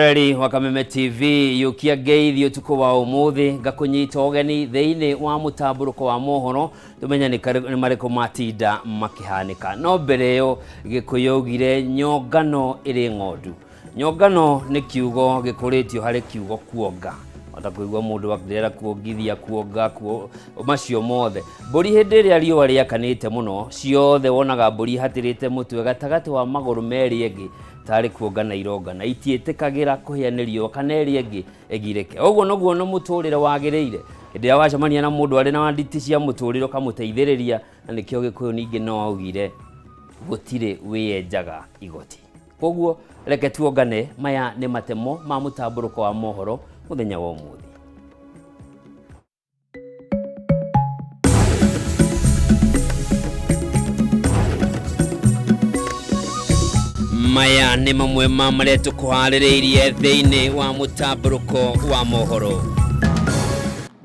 Mwirari wa Kameme TV yukia geithio tuko wa umuthi ngakunyita ogeni theine wa mutamburuko wa Mohoro tumenya ni mariko matinda makihanika no mbere yo gikuyugire nyongano iri ng'ondu. Nyongano ni kiugo gikuritio hari kiugo kuonga atakuigwa mundu wakirera kuongithia kuonga macio mothe mburi hindi ria riwa riakanite muno ciothe wonaga mburi hatirite mutwe gatagati wa maguru meri egi tari kuongana irongana itietekagira kuhianirio kana eri egi egireke ogwo noguo no muturire wagiriire ndi awacamania na mundu ari na wanditi cia muturiro kamuteithiriria na nikio gikuyu ningi no augire gutire wienjaga igoti koguo reke tuongane maya ni matemo ma mutamburuko wa Mohoro muthenya wa umuthi. Maya ni mamwe ma maria tukuhaririirie theine wa mutamburuko wa Mohoro.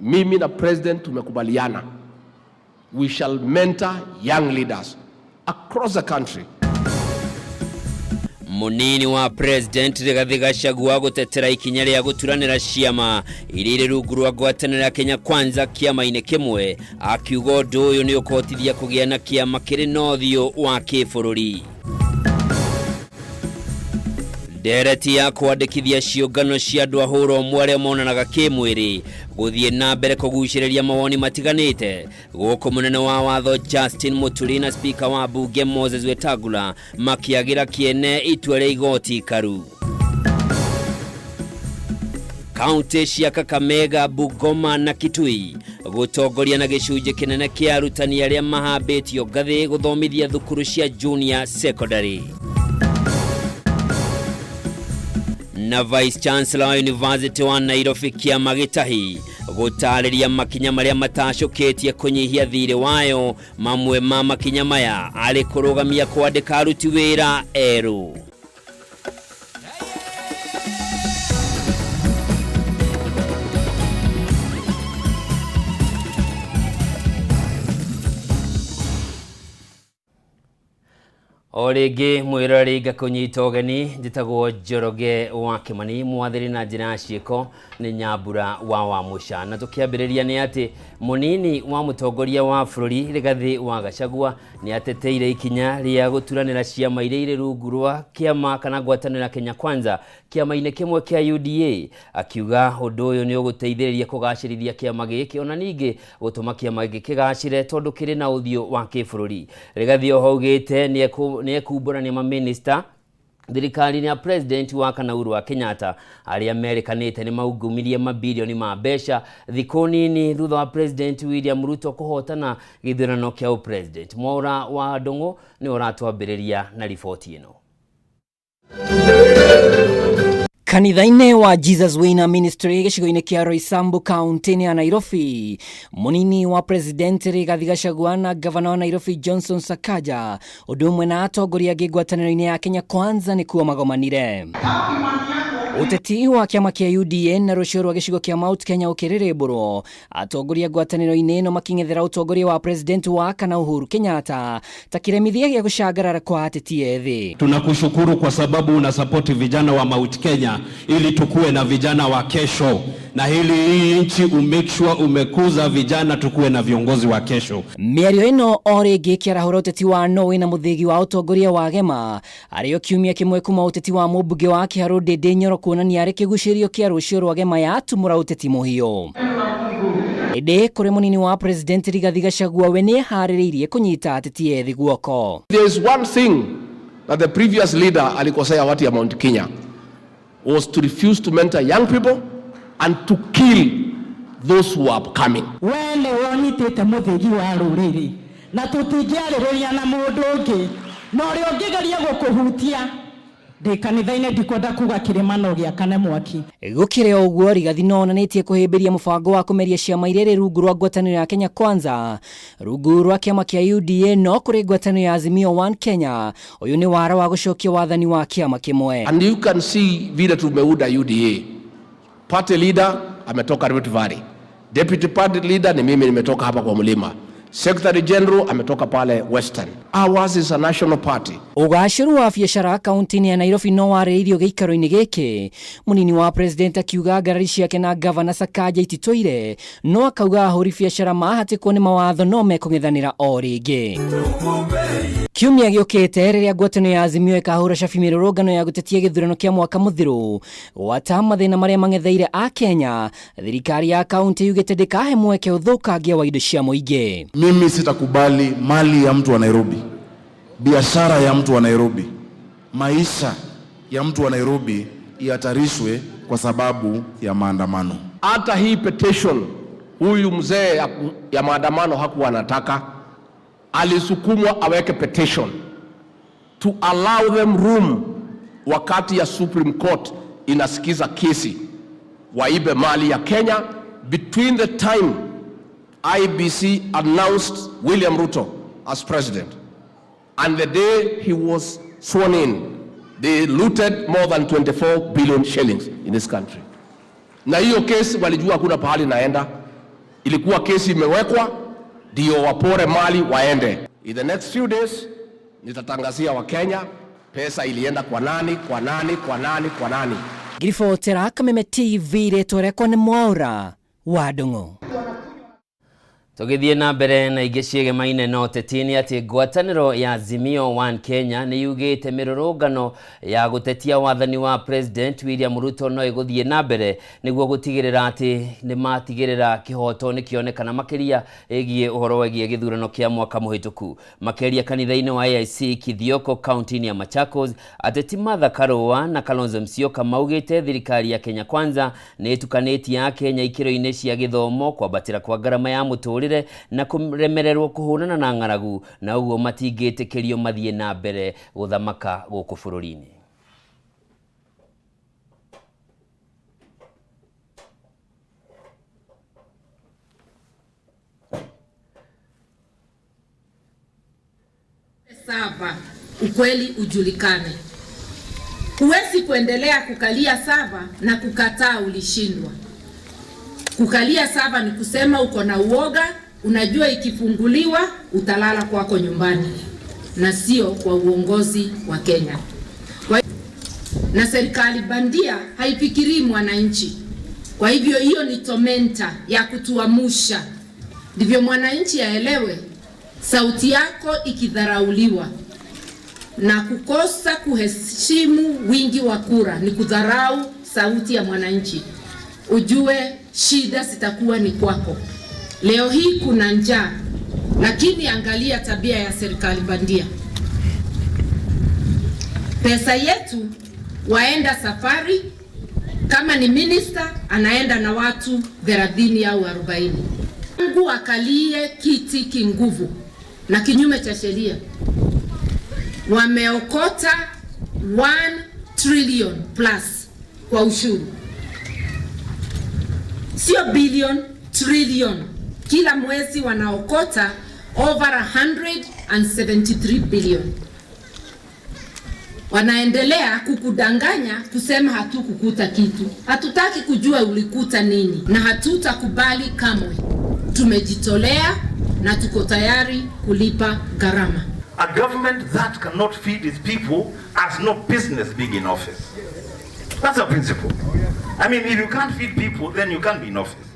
Mimi na president tumekubaliana we shall mentor young leaders across the country. Munini wa president Rigathi Gachagua gutetera ikinya ria guturanira ciama irire rungu rwa ngwatanĩro ya Kenya Kwanza kiama-inĩ kimwe akiuga ũndũ ũyũ nĩ ũkotithia kũgĩa na kiama kĩrĩ na ũthiũ wa kĩbũrũri. Ndereti ya kwandĩkithia ciũngano cia andũ ahũra ũmwe arĩa monanaga kĩmwĩrĩ gũthiĩ na mbere kũgucĩrĩria mawoni matiganĩte gũkũ mũnene wa watho Justin Muturi na speaker wa bunge Moses Wetangula makiagira kiene itua rĩa igoti karu. Kaunti cia Kakamega, Bungoma na Kitui gutongoria na gĩcunjĩ kĩnene kĩa arutani arĩa mahambĩtio ngathĩ gũthomithia thukuru cia junior secondary. Na Vice Chancellor wa University wa Nairobi kiama gĩtahi gũtarĩria makinya marĩa matacũkĩtie kũnyihia thirĩ wayo mamwe ma makinya maya arĩ kũrũgamia kwandĩka aruti wĩra erũ. Orege Mwirari ngakunyita ogeni njitagwo Njoroge wa Kimani mwathiri na njira ciiko ni Nyambura wa Musha na tukiambiriria ni ati munini wa mutongoria wa bururi Rigathi wa Gachagua ni ateteire ikinya ria guturanira ciama irire rungu rwa kiama kana ngwatanĩro Kenya Kwanza kiama-inĩ kimwe kia UDA akiuga undu uyu ni uguteithĩrĩria kugacĩrithia kiama gĩkĩ ona ningi gutuma kiama gĩkĩ kĩgacĩre tondu kĩrĩ na ũthiũ wa kĩbũrũri. Rigathi ohaugĩte ni ekumbũrania ma minister thirikari ya president wa Uhuru wa Kenyatta arĩa merĩkanĩte nĩ maungumirie mabilioni ma mbeca thikũ nini thutha wa president William Ruto kũhotana gĩthurano kĩa president. Mwaura wa Ndung'u nĩ ũratwambĩrĩria na riboti ĩno. Kanitha-inĩ wa Jesus Wina Ministry gĩcigo-inĩ kĩa Roysambu kaunti-inĩ ya Nairobi, munini wa president Rigathi Gachagua na governor wa Nairobi Johnson Sakaja ũndũ ũmwe na atongoria angĩ ngwatanĩro-inĩ ya Kenya Kwanza nĩkuo magomanire. Uteti wa kiama kĩa UDA na rũciũ rwa gĩcigo kĩa Mount Kenya ũkĩrĩrĩmbũrwo atongoria ngwatanĩro-inĩ ĩno making'ethera ũtongoria wa president wa kana Uhuru Kenyatta ta kĩremithia gĩa gũcangarara kwa ateti ethĩ. Tunakushukuru kwa sababu una support vijana wa Mount Kenya ili tukue na vijana wa kesho, na hii nchi umake sure umekuza vijana tukue na viongozi wa kesho. Mĩario ĩno o rĩngĩ kĩarahũra ũteti wa Norway na mũthĩgi wa ũtongoria wa Gema arĩ o kiumia kĩmwe kuma ũteti wa mũmbunge wa Kĩharũ Ndĩndĩ Nyoro kuonania arĩ kĩgucĩrio kĩa rũciũ rwa Gema yatumũra ũteti mũhiũ. Ĩndĩ kũrĩ munini wa president Rigathi Gachagua we nĩ eharĩrĩirie kũnyita ateti ethĩ guoko. There is one thing that the previous leader alikosea watu ya Mount Kenya was to refuse to mentor young people and to kill those who are coming. Wele wonitete muthigi wa ruriri na tutingiarĩrĩria na mundu ũngĩ no ri ũngĩgeria gũkũhutia ndi kanitha-inĩ ndikwenda kuga kĩrĩmano gĩa kane mwaki. Gũkĩrĩ ũguo Rigathi no onanĩtie kũhĩmbĩria mũbango wa kũmeria ciama irĩ rungu rwa ngwatanĩro ya Kenya Kwanza rungu rwa kiama kĩa UDA no kũrĩ ngwatanĩro ya Azimio One Kenya ũyũ nĩ wara wa gũcokia wathani wa kiama kĩmwe. And you can see vile tumeuda UDA. Party leader ametoka Rift Valley. Deputy party leader ni mimi nimetoka hapa kwa mlima. Secretary General ametoka pale Western. Ours is a national party. Ugacĩru wa biacara kaunti-inĩ ya Nairobi no warĩrĩirio gĩikaro-inĩ gĩkĩ. Mũnini wa president akiuga ngarari ciake na gavana Sakaja ititũire, no akauga ahũri biacara mahatĩkwo nĩ mawatho no mekũng'ethanĩra o rĩngĩ. Kiumia gĩũkĩte rĩrĩa ngwatanĩro ya Azimio ĩkahũra cabi mĩrũrũngano ya gũtetia gĩthurano kĩa mwaka mũthiru gwata mathĩna marĩa mang'etheire a Kenya, thirikari ya kaunti yugĩte ndĩkahe mweke ũthũkangia wa indo cia mũingĩ. Mimi sitakubali mali ya mtu wa Nairobi, biashara ya mtu wa Nairobi, maisha ya mtu wa Nairobi ihatarishwe kwa sababu ya maandamano. Hata hii petition huyu mzee ya maandamano hakuwa anataka, alisukumwa aweke petition to allow them room wakati ya Supreme Court inasikiza kesi waibe mali ya Kenya. Between the time IBC announced William Ruto as president and the day he was sworn in, they looted more than 24 billion shillings in this country. Na hiyo kesi walijua kuna pahali naenda, ilikuwa kesi imewekwa ndio wapore mali waende. In the next few days nitatangazia wa Kenya pesa ilienda kwa nani, kwa nani, kwa nani, kwa nani. Giribotera Kameme TV rĩtwa rĩakwa nĩ Mwaura wa Ndung'u. Tũgĩthiĩ na mbere na ingĩ ciĩgemaine no ũteti-inĩ atĩ ngwatanĩro ya Azimio One Kenya nĩ yugĩte mĩrũrũngano ya gũtetia wathani wa President William Ruto no ĩgũthiĩ na mbere nĩguo gũtigĩrĩra atĩ nĩ matigĩrĩra kĩhoto nĩ kĩonekana makĩria ĩgiĩ ũhoro wĩgiĩ gĩthurano kĩa mwaka mũhĩtũku. Makĩria kanitha-inĩ wa AIC Kithioko kaunti-inĩ ya Machakos, ateti Martha Karũa na Kalonzo Musyoka maugĩte thirikari ya Kenya Kwanza nĩ ĩtukanĩtie Akenya ikĩro-inĩ cia gĩthomo, kwambatĩra kwa ngarama ya mũtũrĩre na kuremererwo kuhũrana na ng'aragu, na ũguo matingĩtĩkĩrio mathiĩ na mbere gũthamaka gũkũ bũrũri-inĩ. Sava, ukweli ujulikane. Huwezi kuendelea kukalia sava na kukataa ulishindwa. Kukalia sava ni kusema uko na uoga, unajua ikifunguliwa utalala kwako nyumbani, na sio kwa uongozi wa Kenya. Na serikali bandia haifikirii mwananchi. Kwa hivyo hiyo ni tormenta ya kutuamusha. Ndivyo mwananchi aelewe sauti yako ikidharauliwa na kukosa kuheshimu wingi wa kura ni kudharau sauti ya mwananchi. Ujue shida sitakuwa ni kwako. Leo hii kuna njaa, lakini angalia tabia ya serikali bandia. Pesa yetu waenda safari, kama ni minister anaenda na watu 30 au 40. Mungu akalie kiti kinguvu na kinyume cha sheria. Wameokota 1 trillion plus kwa ushuru. Sio billion, trillion. Kila mwezi wanaokota over 173 billion. Wanaendelea kukudanganya kusema hatukukuta kitu. Hatutaki kujua ulikuta nini na hatutakubali kamwe. Tumejitolea na tuko tayari kulipa gharama. A government that cannot feed its people has no business being in office. That's a principle. I mean, if you can't feed people, then you can't be in office.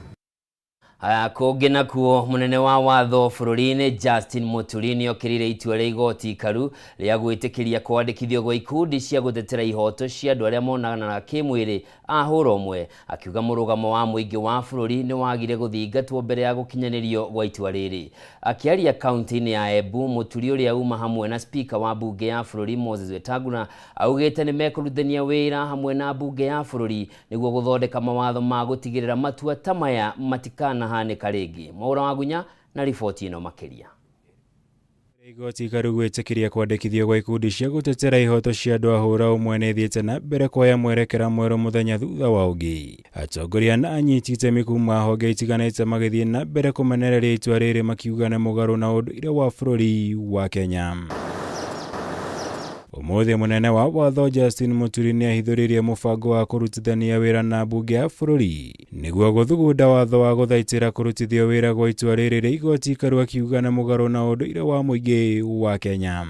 Kũngĩ nakuo mũnene wa watho bũrũri-inĩ Justin Muturi nĩ okĩrire itua rĩa igoti ikaru rĩa gwĩtĩkĩria kwandĩkithio gwa ikundi cia gũtetera ihoto cia andũ arĩa monanaga kĩmwĩrĩ a hũra ũmwe, akiuga mũrũgamo wa mũingĩ wa bũrũri nĩ wagire gũthingatwo mbere ya gũkinyanĩrio gwa itua rĩrĩ. Akĩaria kaunti-inĩ ya Embu, Muturi ũrĩa uma hamwe na spika wa bunge ya bũrũri Moses Wetangula augĩte nĩ mekũrutithania wĩra hamwe na bunge ya bũrũri nĩguo gũthondeka mawatho ma gũtigĩrĩra matua ta maya matikana hanĩka rĩngĩ. Mohoro wa Gunya na riboti ĩno makĩria. Igoti ikaru gwĩtĩkĩria kwandĩkithio gwa ikundi cia gũtetera ihoto cia andũ a hũra ũmwe nĩ ĩthiĩte na mbere kuoya mwerekera mwerũ mũthenya thutha wa ũngĩ. Atongoria na anyiti itemi kuma honge itiganĩte magĩthiĩ na mbere kũmenereria itua rĩrĩ makiuga nĩ mũgarũ na ũndũire wa bũrũri wa Kenya. Umuthi munene wa watho Justin Muturi ni ahithuririe mubango wa kurutithania wira na bunge ya bururi niguo guthugunda watho wa guthaitira kurutithio wira gwa itua riri ria igoti ikaru akiuga na mugaro na unduire wa muingi wa Kenya.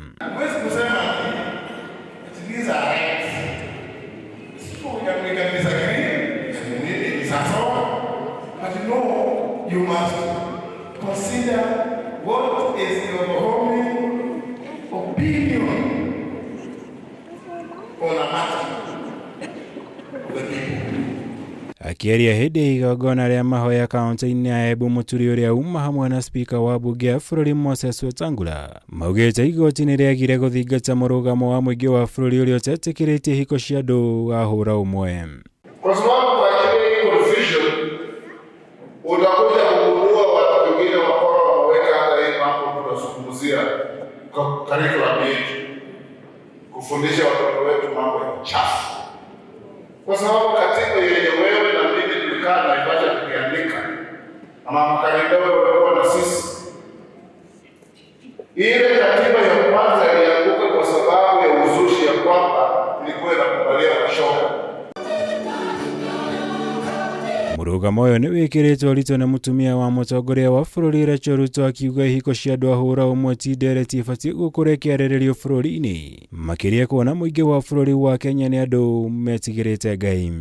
You must consider what is the overwhelming opinion on a matter of the people. Akiaria hindi igongona ria mahoya kaunti-ini ya Embu, Muturi uria uma hamwe na spika wa bunge ya bururi Moses Wetangula maugite igoti ni riagire guthingata murugamo wa muingi wa bururi uria utetikiritie hiko cia andu ahura umwe. Kwa sababu kwa kile confusion utakuja kugundua watu wengine wakora wameweka hata hii mambo tunazungumzia curriculum yetu kufundisha watoto wetu mambo ya uchafu. Kwa sababu katiba yenye wewe na mimi tulikaa na ibada tukiandika na mama Kalinda walikuwa na sisi, ile katiba ya kwanza ilianguka kwa sababu ya uzushi ya kwamba ilikuwa inakubalia mashoga. Murugamo uyu ni wikiritwo rito na mutumia wa mutongoria wa bururi Rachel Ruto akiuga ihiko cia andu ahura umwe ti ndereti ibatie gukura kiarĩrĩrio bururi-ini makiria kuona muingi wa bururi wa Kenya ni andu metigirite Ngai.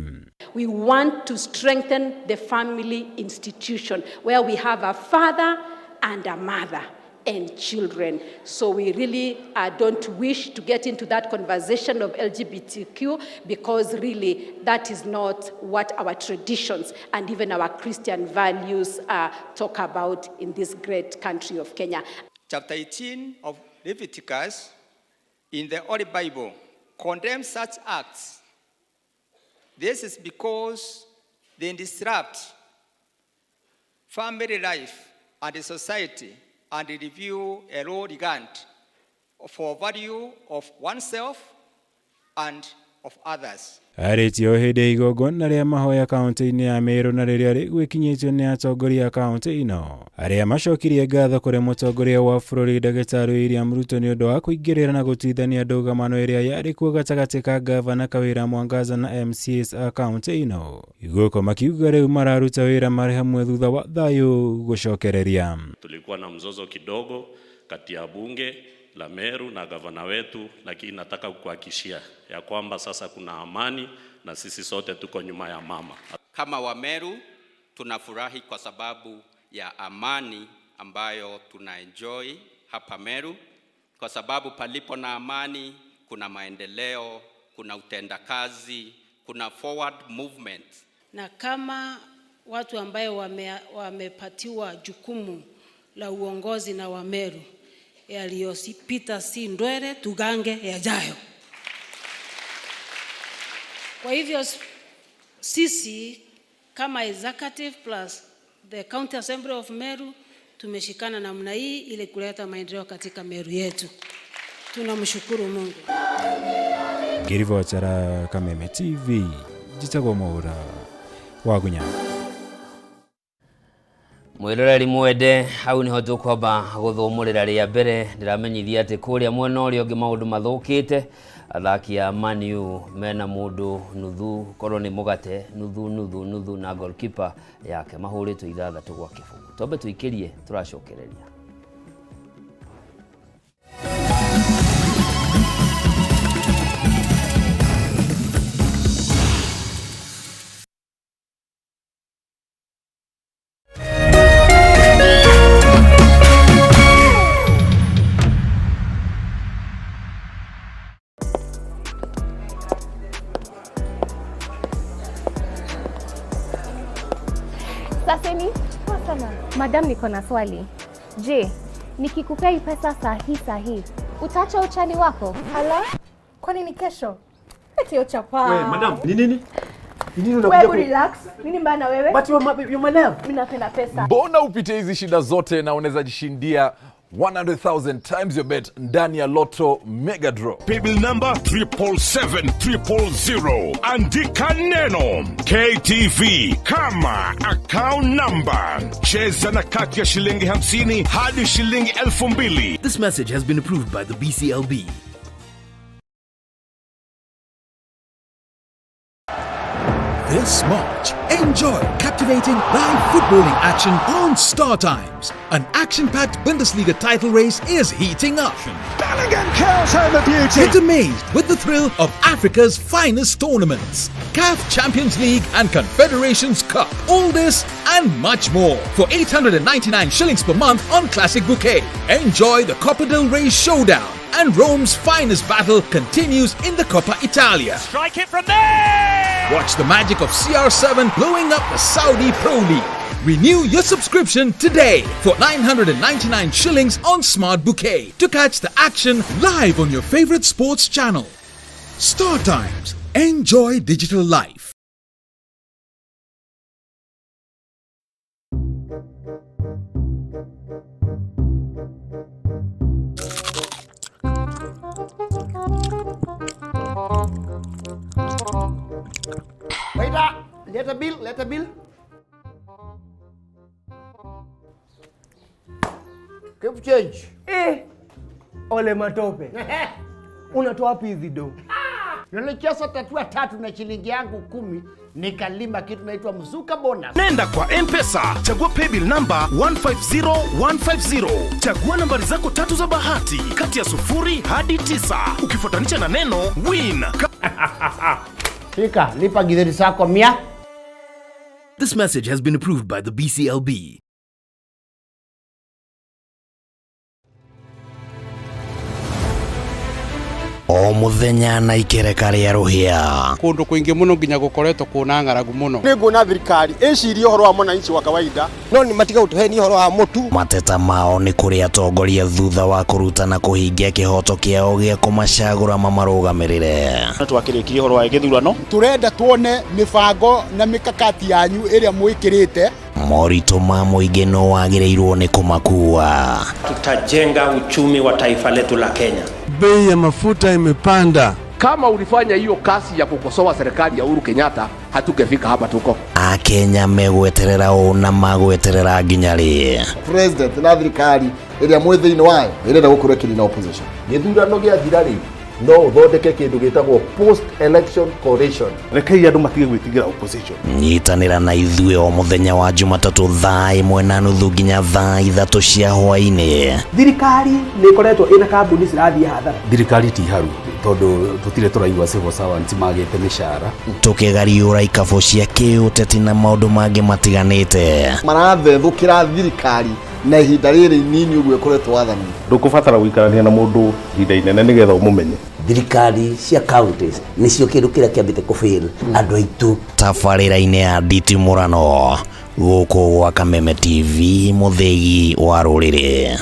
We want to strengthen the family institution where we have a father and a mother and children. So we really don't wish to get into that conversation of LGBTQ because really that is not what our traditions and even our Christian values talk about in this great country of Kenya. Chapter 18 of Leviticus in the Holy Bible condemns such acts. This is because they disrupt family life and society and review a low regard for value of oneself and of others. Aritio hindi igongona ria mahoya kaunti-ini ya Meru na riria rigwikinyitio ni atongoria kaunti ino aria macokirie ngatho kuri mutongoria wa bururi Ndagĩtarĩ William Ruto ni undu wa kuingirira na gutwithania ndũgamano iria yari kuo gatagati ka gavana Kawira Mwangaza na MCAs a kaunti ino iguko makiuga riu mararuta wira mari hamwe thutha wa thayu gucokereria. Tulikuwa na mzozo kidogo kati ya bunge la Meru na gavana wetu, lakini nataka kukuhakikishia ya kwamba sasa kuna amani na sisi sote tuko nyuma ya mama. Kama wa Meru tunafurahi kwa sababu ya amani ambayo tunaenjoy hapa Meru, kwa sababu palipo na amani kuna maendeleo, kuna utendakazi, kuna forward movement. Na kama watu ambayo wamepatiwa jukumu la uongozi na wa Meru, yaliyopita si ndwele tugange yajayo. Kwa hivyo sisi kama executive plus the County Assembly of Meru tumeshikana namna hii ili kuleta maendeleo katika Meru yetu. Tunamshukuru Mungu. Kirivotera Kameme TV jitagwo Mohoro wagunya. Mwiroreri mwende hau niho tukwamba guthumurira ria mbere ndiramenyithia ati kuria mwena uria ungi maundu mathukite athaki a Man U mena mundu nuthu korwo ni mugate nuthu na goalkeeper yake mahuritwo 6 gwa kifungu. Tombe tuikirie turacokereria. Saseni, sana. Madam, niko na swali. Je, nikikupea hii pesa sahi, utaacha uchali wako? Hala? Kwani ni kesho? Eti uchapa. Wewe, madam, ni nini? Wewe relax. Nini mbana wewe? But you're my love. Mimi napenda pesa. Mbona upite hizi shida zote na unaweza jishindia 100,000 times your bet ndani ya Lotto Mega Draw. Paybill number 77700. Andika neno KTV kama account number. Cheza na kati ya shilingi 50 hadi shilingi 2,000. This message has been approved by the BCLB. This March, enjoy captivating live footballing action on Star Times. An action-packed Bundesliga title race is heating up. Bellingham curls home a beauty. Get amazed with the thrill of Africa's finest tournaments. CAF Champions League and Confederations Cup. All this and much more for 899 shillings per month on Classic Bouquet. Enjoy the Copa del Rey showdown. And Rome's finest battle continues in the Coppa Italia. Strike it from there! Watch the magic of CR7 blowing up the Saudi Pro League. Renew your subscription today for 999 shillings on Smart Bouquet to catch the action live on your favorite sports channel. Star Times. Enjoy digital life. Waiter, let a bill, let a bill. Keep change. Ole matope. Unatoa wapi hizi do? Nilicheza tatua 3 na shilingi yangu 10 nikalima kitu naitwa mzuka bonus. Nenda kwa M-Pesa, chagua paybill number 150150. Chagua nambari zako 3 za bahati kati ya 0 hadi 9. Ukifuatanisha na neno win. Fika, lipa githeri zako 100. This message has been approved by the BCLB. O muthenya na ikereka ria ruhia kundu kuingi muno nginya gukoretwo kuna ng'aragu muno ninguna thirikari iciria uhoro wa mwananchi wa kawaida no ni matiga utuheni uhoro wa mutu mateta mao ni kuri atongoria thutha wa kurutana kuhingia kihoto kiao gia kumacagura mamarugamirire twakirikirie uhoro wa githurano turenda tuone mibango na mikakati yanyu iria mwikirite morito ma muingi no wagireirwo ni kumakua. Tutajenga uchumi wa taifa letu la Kenya. Bei ya mafuta imepanda. Kama ulifanya hiyo kasi ya kukosoa serikali ya Uhuru Kenyatta, hatungefika hapa tuko. Akenya megweterera ona magweterera nginyari. President na thirikari iria mwithini wayo irenda gukorwo kiri na opposition. Githurano gia thirari no uthondeke kindu gitagwo post election coalition. Rekei andu matige gwitigira opposition. Nyitanira na ithuĩ o muthenya wa Jumatatu thaa 1:30 nginya thaa 3 cia hwaĩ-inĩ. Thirikari nĩ ikoretwo ina kambuni cirathiĩ hathara. Thirikari ti haru tondu tutire turaigua civil servants magite mishara. Tukigariũra ikabo cia kĩũteti na maũndũ mangĩ matiganĩte. Marathethũkĩra thirikari na ihinda rĩrĩ nini ũguo ĩkoretwo wathani. Ndũkũbatara gũikarania na mũndũ ihinda inene nĩgetha ũmũmenye. Thirikari cia counties nĩcio kĩndũ kĩrĩa kĩambĩte kũfail andũ aitũ. Tabarĩra-inĩ ya nditimũrano gũkũ gwa Kameme TV, mũthegi wa rũrĩrĩ.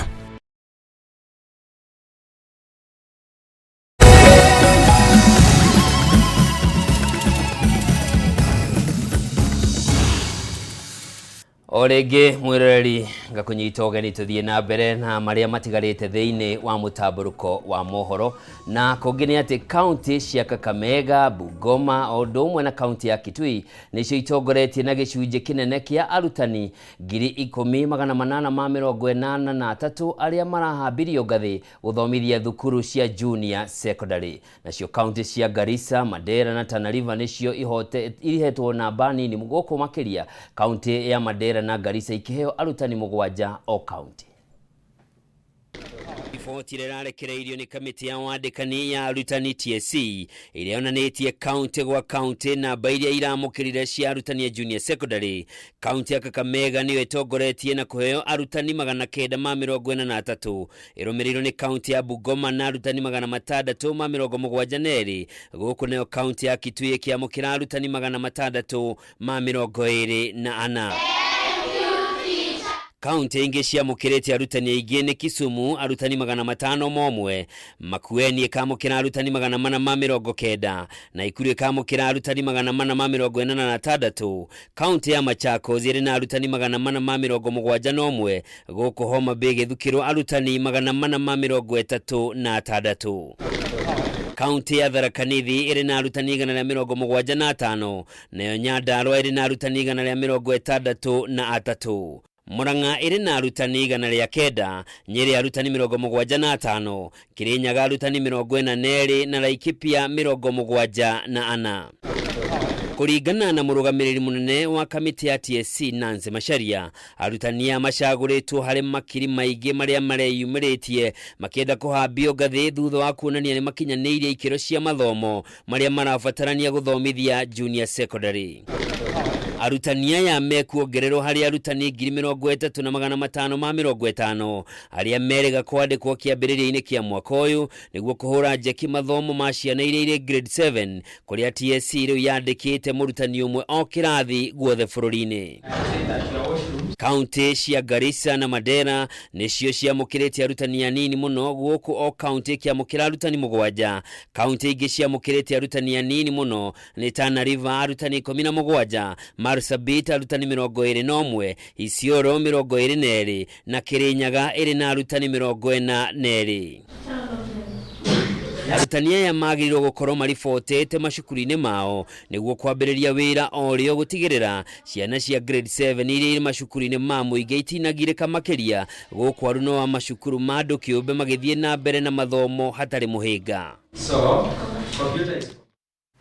Orege mwiroreri ngakunyita ugeni tuthie na mbere na maria matigarite thiini wa mutamburuko wa mohoro na kugini ati county cia Kakamega, Bungoma o ndumwe na county ya Kitui nicio itongoretie na gicunje kinene kia arutani 10,883 aria marahambirio ngathi guthomithia thukuru cia junior secondary. Nacio county cia Garissa, Mandera na Tana River nicio ihetwo namba nini muguku makiria. County ya Mandera na Garissa ikiheo arutani 7 o county. Riboti irarekereirio ni kamiti ya wandikani ya arutani TSC iria onanetie county gwa county na bairia iramukirire cia arutani ya junior secondary. County ya Kakamega niyo itongoretie na kuheo arutani 943 irumirirwo ni county ya Bungoma na arutani 672 guku nayo county ya Kitui ikiamukira arutani 624. County ingi cia mukirete arutani aingĩ ni Kisumu arutani 501, Makueni ikamukira arutani 490 na Ikuru ikamukira arutani 486. County ya Machakos iri na arutani 471 guku Homa Bay githukirwo arutani 436. County ya Tharaka Nithi iri na arutani 175 nayo Nyandarua iri na arutani 163. Murang'a iri na arutani 109, Nyeri arutani 75, Kirinyaga arutani 42 na Laikipia 74. Kuringana na murugamiriri munene wa kamiti ya TSC Nanze Macharia, arutania macaguritwo hari makiri maige maria mareyumiritie makienda kuhambio ngathi thutha wa kuonania ni makinyaniire ikiro cia mathomo maria marabatarania guthomithia junior secondary. Arutania ya mekuongererwo hari arutani 33,550 aria merega kwandikwo kiambiriria-ini kia mwaka uyu niguo kuhura njeki mathomo ma ciana iria iri grade 7 kuria TSC riu yandikite murutani umwe o kirathi guothe bururi-ini. Kaunti cia Garissa na Mandera nicio ciamukirite arutani anini muno guku o kaunti kiamukira arutani 7. Kaunti ingi ciamukirite arutani anini muno ni Tana River arutani 17, Marsabit arutani 21, Isiolo 22 na Kirinyaga iri na arutani 42. Arutania ya magiriro gukorwo maribotete macukuru-ini mao niguo kwambiriria wira orio gutigirira ciana cia grade 7 iri macukuru-ini ma muingi itinagirika makiria guku aruno wa macukuru ma andu kiumbe magithie na mbere na mathomo hatari muhinga.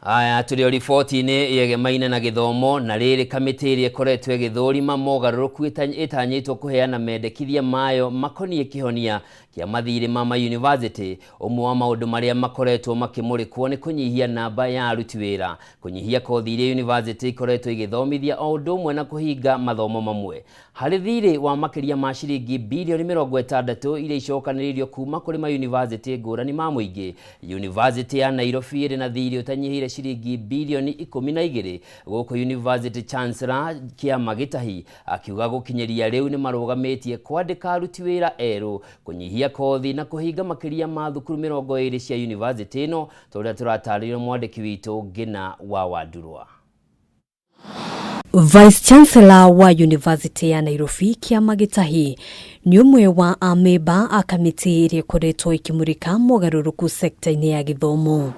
Aya turi riboti-ini yegemaine na githomo na riri kamiti iri ikoretwo igithurima mogaruruku itanyitwo kuheana mendekithia mayo makonie kihonia kia mathiri ma university. Umwe wa maundu maria makoretwo makimurikwo ni kunyihia namba ya aruti wira, kunyihia kothi iria university ikoretwo igithomithia o undu umwe na kuhinga mathomo mamwe. Hari thiri wa makiria ma ciringi bilioni 60 iria icokaniririo kuma kuri ma university ngurani ma muingi. University ya Nairobi iri na thiri utanyihire ciringi bilioni 12 guku university chancellor Kiama Gitahi akiuga gukinyeria riu ni marugamitie kwandika aruti wira eru, kunyihia kothi na kuhinga makiria ma thukuru 20 cia university no turia turatarĩrio mwandiki witu Ngina wa Wandurwa. Vice Chancellor wa University ya Nairobi Kiama Gitahi ni umwe wa ameba a kamiti iria ikoretwo ikimurika mogaruruku sekta-ini ya githomo.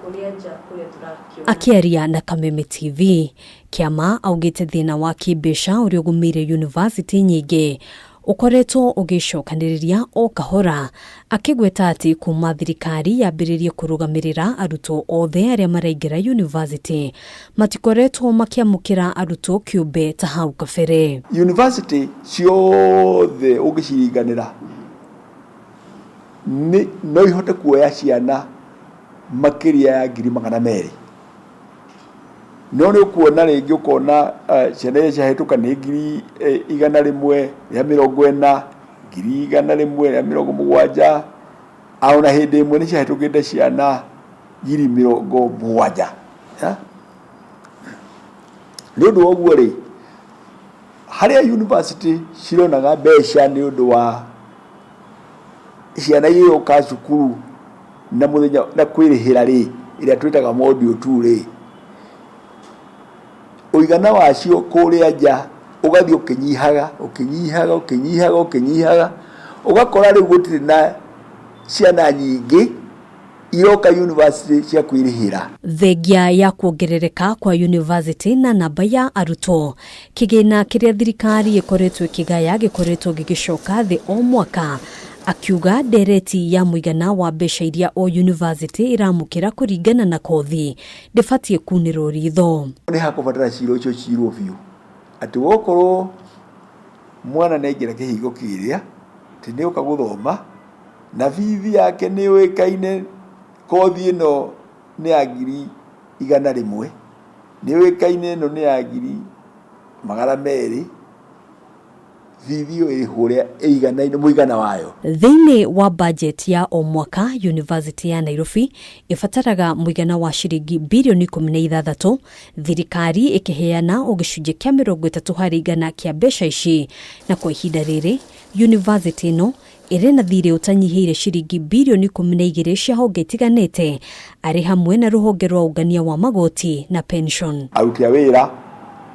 Akiaria na Kameme TV, Kiama augite thina wa kibesha uria ugumire university nyingi ukoretwo ugicokaniriria o kahora, akigweta ati kuma thirikari yambiririe kurugamirira arutwo othe aria maraingira university matikoretwo makiamukira arutwo kiumbe ta hau kabere. University ciothe ugiciringanira no ihote kuoya ciana makiria ya 200,000. No ni ukuona ringi ukona ciana cia hituka ni 100,000 ya 40, 100,000 ya 70, auna hindi imwe ni cia hitukite ciana 70,000. Ni undu woguo ri haria university cironaga mbeca ni undu wa ciana iyo ka cukuru na muthenya na kwirihira ri iria twitaga module 2 ri uigana wacio kuria nja ugathi ukinyihaga ugakora riu gutiri na ciana nyingi iroka university cia kwirihira. Thengia ya kuongerereka kwa university na namba ya arutwo, kigina kiria thirikari ikoretwo ikigaya gikoretwo gigicoka thi o mwaka, akiuga dereti ya muigana wa mbeca iria o university iramukira kuringana na kothi ndibatie kunirwo ritho. Ni hakubatara ciro icio cirwo biu ati wokorwo mwana nengira kihingo kiria ti ni ukaguthoma na bithi yake ni uikaine kothi ino ni ya 100,000 ni uikaine ino ni ya 200,000 video ihuria eigana ino muigana wayo. Thiini wa budget ya o mwaka University ya Nairobi ifataraga muigana wa ciringi bilioni 16, thirikari ikiheana ogicunje kia 30 hari igana kia mbeca ici, na kwa ihinda riri university no iri na thiri utanyihire ciringi bilioni 12 cia honge itiganite ari hamwe na ruhonge rwa ungania wa magoti na pension. Aruti a wira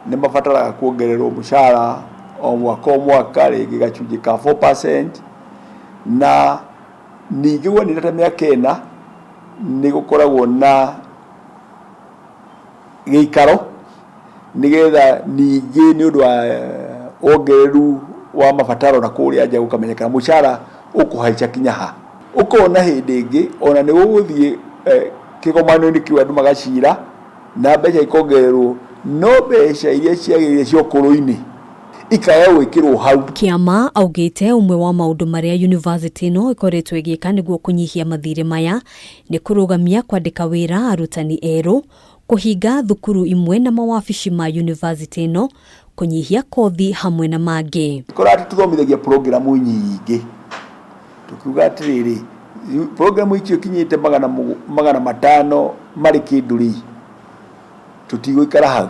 ni mabataraga kuongererwo mushara o mwaka ringi gachunji ka 4%, na ningi woni rata miaka ena ni gukoragwo na giikaro nigetha ningi ni undu wa ongereru wa mabataro na kuria nja gukamenyekana mushara ukuhaica kinyaha ukona hindi ingi ona ni guguthie kigomano-ini kiu andu magacira na mbeca ikongererwo no mbeca iria ciagĩrĩire cia ũkũrũ-inĩ ikaya gwĩkĩrwo hau. Kiama augite umwe wa maundu maria university no ikoretwo igika niguo kunyihia mathire maya ni kurugamia kwandika wira arutani eru, kuhinga thukuru imwe na mawabici ma university no, kunyihia kothi hamwe na mangĩ. Korati tuthomithagia programu nyingĩ. Tukiuga atirĩrĩ, programu icio kinyite magana matano marĩ kĩndũ-rĩ, tutigũikara hau.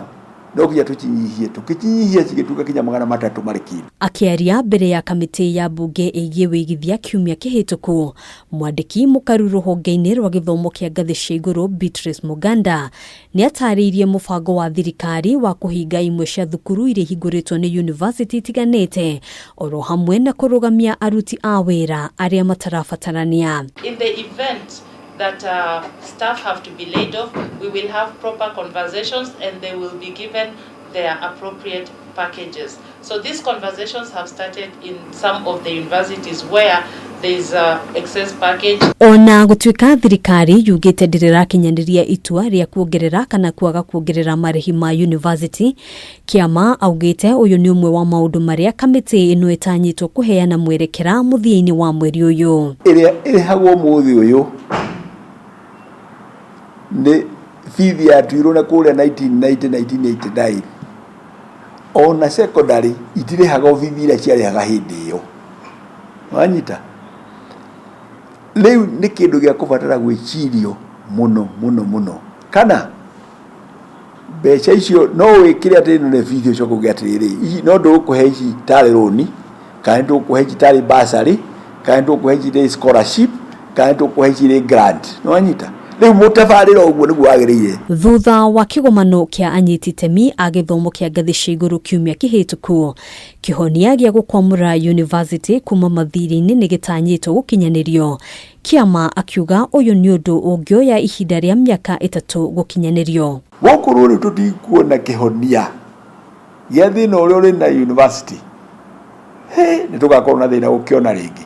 No kinya tukinyihia cigĩtuĩka kinya magana matatũ marĩ kĩndũ. Akiaria mbere ya kamĩtĩ ya mbunge ĩgiĩ wĩigithia kiumia kĩhĩtũku, mwandĩki mũkaru rũhonge-inĩ rwa gĩthomo kĩa ngathĩ cia igũrũ Beatrice Muganda nĩ atarĩirie mũbango wa thirikari wa kũhinga imwe cia thukuru iria ihingũrĩtwo nĩ university itiganĩte, oro hamwe na kũrũgamia aruti a wĩra arĩa matarabatarania. In the event that staff have to be laid off, we will have proper conversations and they will be given their appropriate packages. So these conversations have started in some of the universities where there is excess package. Ona gũtuĩka thirikari yugĩte ndĩrĩrakinyanĩria itua rĩa kuongerera kana kwaga kuongerera marĩhi ma university, Kiama augĩte ũyũ nĩ ũmwe wa maũndũ marĩa kamĩtĩ ĩno ĩtanyĩtwo kũheana mwerekera mũthia-inĩ wa mweri ũyũ. Ĩrĩa ĩrĩhagwo mũthĩ ũyũ nĩ fithi yatuirwo na kũrĩa 1989 ona secondary itirĩhaga fithi iria ciarĩhaga hĩndĩ ĩyo. Wanyita rĩu nĩ kĩndũ gĩa kũbatara gwĩcirio mũno kana mbeca icio no wĩkĩre atĩ ĩno nĩ fithi ũcoke ũgĩe atĩrĩrĩ, ici no ndũkũhe ici tarĩ roni, kana ndũkũhe ici tarĩ bursary, kana ndũkũhe ici tarĩ scholarship, kana ndũkũhe ici tarĩ grant. Wanyita rĩu mũtabarĩra ũguo nĩguo wagĩrĩire. Thutha wa kĩgomano kĩa anyiti itemi a gĩthomo kĩa ngathĩ cia igũrũ kiumia kĩhĩtũku, kĩhonia gĩa gũkwamũra university kuma mathirĩ-inĩ nĩ gĩtanyĩtwo gũkinyanĩrio. Kiama akiuga ũyũ nĩ ũndũ ũngĩoya ihinda rĩa mĩaka 3 gũkinyanĩrio. Gũkũ rũrĩ tũtikuona kĩhonia gĩa thĩna ũrĩa ũrĩ na university, nĩ tũgakorwo na thĩna gũkĩona rĩngĩ.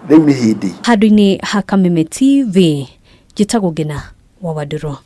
Rĩu nĩ hĩndĩ. Handũ-inĩ ha Kameme TV, Gitagwo Ngina wa Waduro.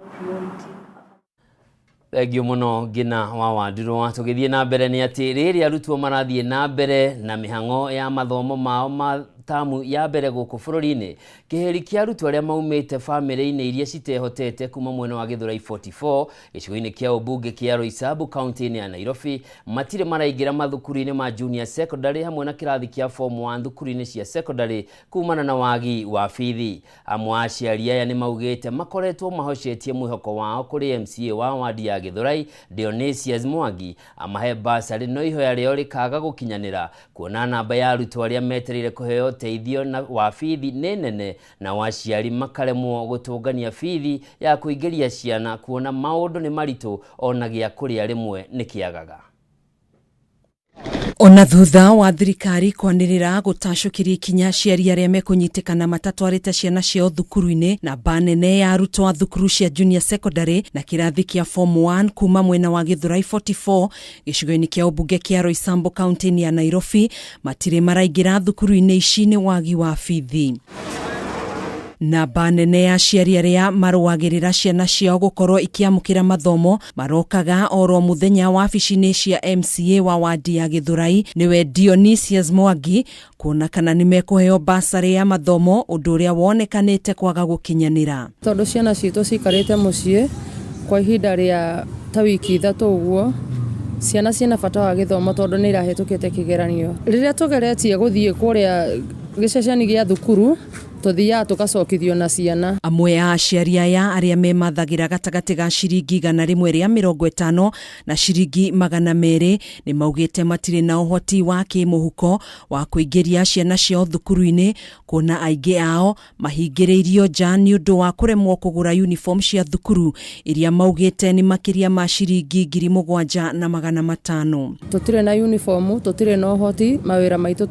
Thengio mũno Ngina wa Waduro. Tũgĩthiĩ na mbere nĩ atĩ rĩrĩ arutwo marathiĩ na mbere na mĩhang'o ya mathomo mao ma tamu ya mbere gũkũ bũrũri-inĩ. Kĩheri kĩa arutwo arĩa maumĩte bamĩrĩ-inĩ iria citehotete kuma mwena wa Gĩthũrai 44 gĩcigo-inĩ kĩa ũmbunge kĩa Roysambu kaunti-inĩ ya Nairobi matirĩ maraingĩra mathukuru-inĩ ma junior secondary hamwe na kĩrathi kĩa form 1 thukuru-inĩ cia secondary kumana na wagi wa bithi. Amwe a aciari aya nĩ maugĩte makoretwo mahocetie mwĩhoko wao kũrĩ MCA wa wadi ya Gĩthũrai Dionysius Mwangi amahe bursary no ihoya rĩao rĩkaga gũkinyanĩra kuona namba ya arutwo arĩa metereire kũheo teithio na wa bithi nĩ nene na waciari makaremwo gũtũngania bithi ya kũingĩria ciana kuona maũndũ nĩ maritũ ona gĩa kũrĩa rĩmwe nĩ kĩagaga. Ona thutha wa thirikari kwanĩrĩra gũtacũkĩria ikinya aciari arĩa mekũnyitĩkana matatwarĩte ciana ciao thukuru-inĩ na nene ya arutwo a thukuru cia junior secondary na kĩrathi kĩa form 1 kuma mwena wa Gĩthũrai 44 gĩcigo-inĩ kĩa ũmbunge kĩa Roysambu kaunti-inĩ ya Nairobi matirĩ maraingĩra thukuru-inĩ ici nĩ wagi wa bithi. Namba nene ya aciari arĩa marũagĩrĩra ciana ciao gũkorwo ikiamũkĩra mathomo marokaga oro mũthenya wabici-inĩ cia MCA wa wadi ya Gĩthũrai nĩwe Dionysius Mwangi kuona kana nĩ mekũheo bursary ya mathomo ũndũ ũrĩa wonekanĩte kwaga gũkinyanĩra. Tondũ ciana citũ cikarĩte mũciĩ kwa ihinda rĩa ta wiki 3 ũguo, ciana ciena bata wa gĩthomo tondũ nĩ irahetũkĩte kĩgeranio. Rĩrĩa tũgeretie gũthiĩ kũrĩa gĩceceni gĩa thukuru tuthiaga tũgacokithio na ciana. Amwe a aciari aya arĩa memathagĩra gatagatĩ ga ciringi 150 na ciringi 200 nĩ maugĩte matirĩ na ũhoti wa kĩmũhuko wa kũingĩria ciana ciao thukuru-inĩ kuona aingĩ ao mahingĩrĩirio nja nĩ ũndũ wa kũremwo kũgũra uniform cia thukuru iria maugĩte nĩ makĩria ma ciringi 7,500. Tũtirĩ na uniform, tũtirĩ na ũhoti, mawĩra maitũ